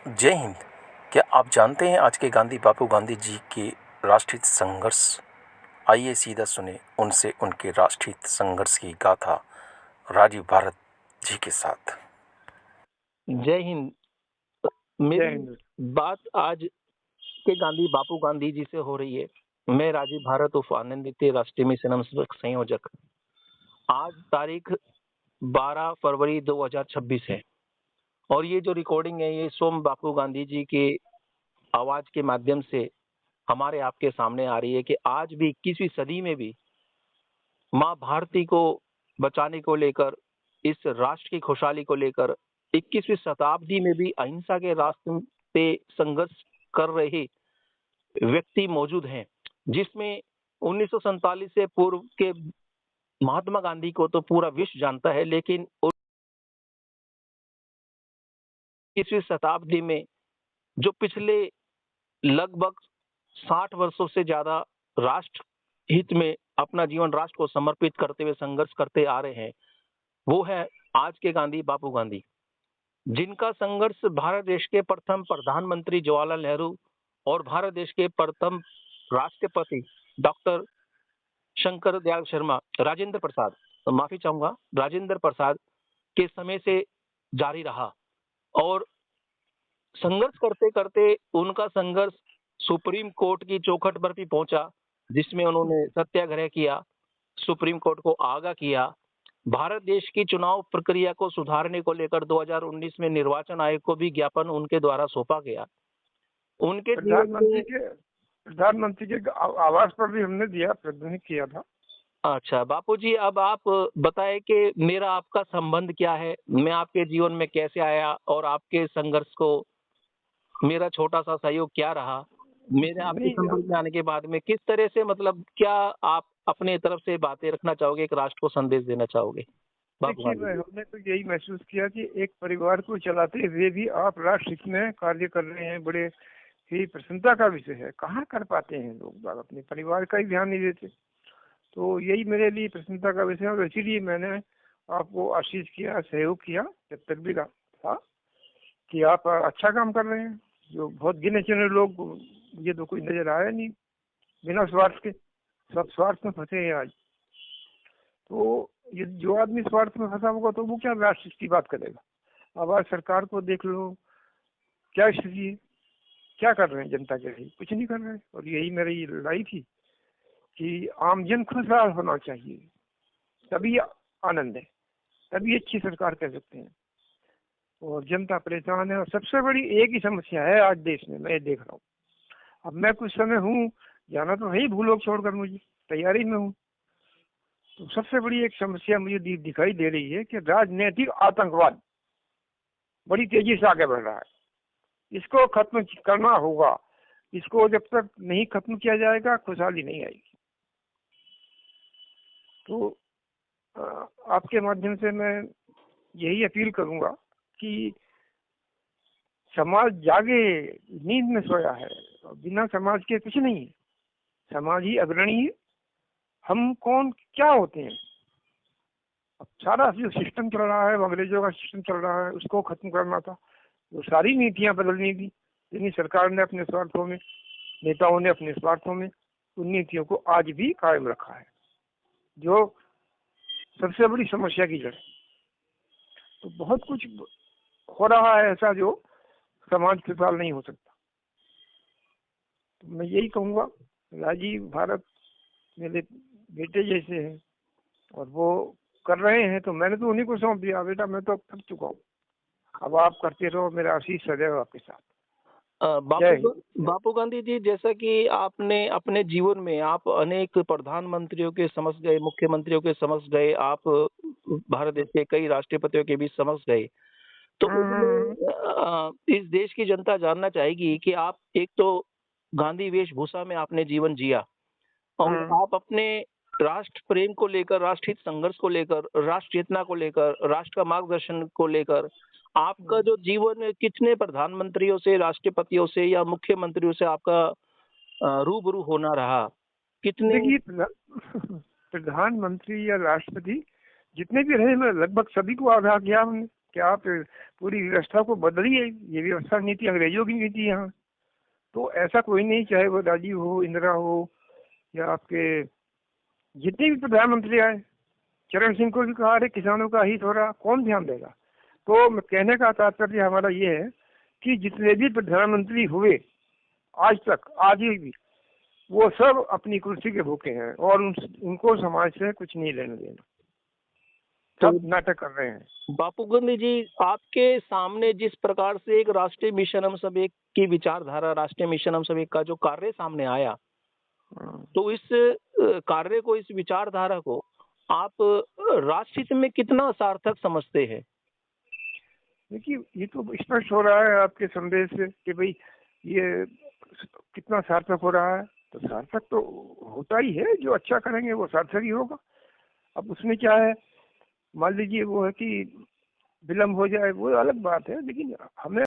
जय हिंद। क्या आप जानते हैं आज के गांधी बापू गांधी जी के राष्ट्रहित संघर्ष? आइए सीधा सुने उनसे उनके राष्ट्रहित संघर्ष की गाथा राजीव भारत जी के साथ। जय हिंद। मेरी बात आज के गांधी बापू गांधी जी से हो रही है। मैं राजीव भारत उर्फ आनंदित राष्ट्रीय मिशन संयोजक। आज तारीख 12 फरवरी 2026 है और ये जो रिकॉर्डिंग है ये सोम बापू गांधी जी के आवाज के माध्यम से हमारे आपके सामने आ रही है कि आज भी 21वीं सदी में भी माँ भारती को बचाने को लेकर, इस राष्ट्र की खुशहाली को लेकर 21वीं शताब्दी में भी अहिंसा के रास्ते पे संघर्ष कर रहे व्यक्ति मौजूद हैं, जिसमें 1947 से पूर्व के महात्मा गांधी को तो पूरा विश्व जानता है, लेकिन 21वीं शताब्दी में जो पिछले लगभग 60 वर्षों से ज्यादा राष्ट्र हित में अपना जीवन राष्ट्र को समर्पित करते हुए संघर्ष करते आ रहे हैं, वो है आज के गांधी बापू गांधी, जिनका संघर्ष भारत देश के प्रथम प्रधानमंत्री जवाहरलाल नेहरू और भारत देश के प्रथम राष्ट्रपति डॉक्टर शंकर दयाल शर्मा राजेंद्र प्रसाद, माफी चाहूंगा, राजेंद्र प्रसाद के समय से जारी रहा। और संघर्ष करते करते उनका संघर्ष सुप्रीम कोर्ट की चौखट पर भी पहुंचा, जिसमें उन्होंने सत्याग्रह किया, सुप्रीम कोर्ट को आगाह किया। भारत देश की चुनाव प्रक्रिया को सुधारने को लेकर 2019 में निर्वाचन आयोग को भी ज्ञापन उनके द्वारा सौंपा गया। उनके प्रधानमंत्री के आवास पर भी हमने दिया, प्रदर्शन किया था। अच्छा बापूजी, अब आप बताएं कि मेरा आपका संबंध क्या है, मैं आपके जीवन में कैसे आया और आपके संघर्ष को मेरा छोटा सा सहयोग क्या रहा, मेरे आपके संपर्क में आने के बाद में किस तरह से, मतलब क्या आप अपने तरफ से बातें रखना चाहोगे, एक राष्ट्र को संदेश देना चाहोगे? देखिए, हमने तो यही महसूस किया कि एक परिवार को चलाते हुए भी आप राष्ट्र हित में कार्य कर रहे हैं, बड़े ही प्रसन्नता का विषय है। कहाँ कर पाते हैं लोग अपने परिवार का ही ध्यान नहीं देते, तो यही मेरे लिए प्रसन्नता का विषय है। और इसीलिए मैंने आपको आशीष किया, सहयोग किया जब तक भी था कि आप अच्छा काम कर रहे हैं। जो बहुत गिने चुने लोग, ये तो कोई नजर आया नहीं, बिना स्वार्थ के, सब स्वार्थ में फंसे हैं आज। तो ये जो आदमी स्वार्थ में फंसा होगा तो वो क्या राष्ट्र की बात करेगा। अब आज सरकार को देख लो, क्या स्थिति है, क्या कर रहे हैं जनता के लिए, कुछ नहीं कर रहे हैं। और यही मेरी लड़ाई थी कि आम जन खुशहाल होना चाहिए, तभी आनंद है, तभी अच्छी सरकार कह सकते हैं। और जनता परेशान है, और सबसे बड़ी एक ही समस्या है आज देश में, मैं देख रहा हूँ। अब मैं कुछ समय हूँ, जाना तो है ही भूलोक छोड़कर, मुझे तैयारी में हूँ। तो सबसे बड़ी एक समस्या मुझे दिखाई दे रही है कि राजनीतिक आतंकवाद बड़ी तेजी से आगे बढ़ रहा है। इसको खत्म करना होगा। इसको जब तक नहीं खत्म किया जाएगा, खुशहाली नहीं आएगी। तो आपके माध्यम से मैं यही अपील करूंगा कि समाज जागे, नींद में सोया है, बिना समाज के कुछ नहीं है। समाज ही अग्रणी है। हम कौन क्या होते हैं। अब सारा जो सिस्टम चल रहा है, अंग्रेजों का सिस्टम चल रहा है, उसको खत्म करना था। वो सारी नीतियां बदलनी थी, लेकिन सरकार ने अपने स्वार्थों में, नेताओं ने अपने स्वार्थों में उन नीतियों को आज भी कायम रखा है, जो सबसे बड़ी समस्या की जड़ है। तो बहुत कुछ हो रहा है ऐसा जो समाज खुशहाल नहीं हो सकता। तो मैं यही कहूँगा, राजीव भारत मेरे बेटे जैसे हैं और वो कर रहे हैं, तो मैंने तो उन्हीं को सौंप दिया। बेटा मैं तो अब थक चुका हूँ, अब आप करते रहो, मेरा आशीष सदैव आपके साथ। बापू गांधी जी, जैसा कि आपने अपने जीवन में आप अनेक प्रधानमंत्रियों के समक्ष गए, मुख्यमंत्रियों के समक्ष गए, आप भारत देश के कई राष्ट्रपतियों के भी समक्ष गए, तो इस देश की जनता जानना चाहेगी कि आप एक तो गांधी वेशभूषा में आपने जीवन जिया और आप अपने राष्ट्र प्रेम को लेकर, राष्ट्रहित संघर्ष को लेकर, राष्ट्र चेतना को लेकर, राष्ट्र का मार्गदर्शन को लेकर आपका जो जीवन कितने प्रधानमंत्रियों से, राष्ट्रपतियों से या मुख्यमंत्रियों से आपका रूबरू होना रहा, कितने? प्रधानमंत्री या राष्ट्रपति जितने भी रहे, मैं लगभग सभी को आगाह किया हमने। कि आप पूरी व्यवस्था को बदलिए, ये व्यवस्था नीति अंग्रेजों की नीति है यहाँ। तो ऐसा कोई नहीं, चाहे वो राजीव हो, इंदिरा हो, या आपके जितने भी प्रधानमंत्री आए, चरण सिंह को भी कहा अरे किसानों का हित हो रहा, कौन ध्यान देगा। तो कहने का तात्पर्य हमारा ये है कि जितने भी प्रधानमंत्री हुए आज तक, आज भी, वो सब अपनी कुर्सी के भूखे हैं और उनको समाज से कुछ नहीं लेना देना, सब नाटक कर रहे हैं। बापू गांधी जी, आपके सामने जिस प्रकार से एक राष्ट्रीय मिशन हम सब एक की विचारधारा, राष्ट्रीय मिशन हम सब एक का जो कार्य सामने आया, तो इस कार्य को, इस विचारधारा को आप राष्ट्रहित में कितना सार्थक समझते हैं? देखिए, ये तो स्पष्ट हो रहा है आपके संदेश से कि भाई ये कितना सार्थक हो रहा है। तो सार्थक तो होता ही है, जो अच्छा करेंगे वो सार्थक ही होगा। अब उसमें क्या है, मान लीजिए वो है कि विलम्ब हो जाए, वो अलग बात है, लेकिन हमें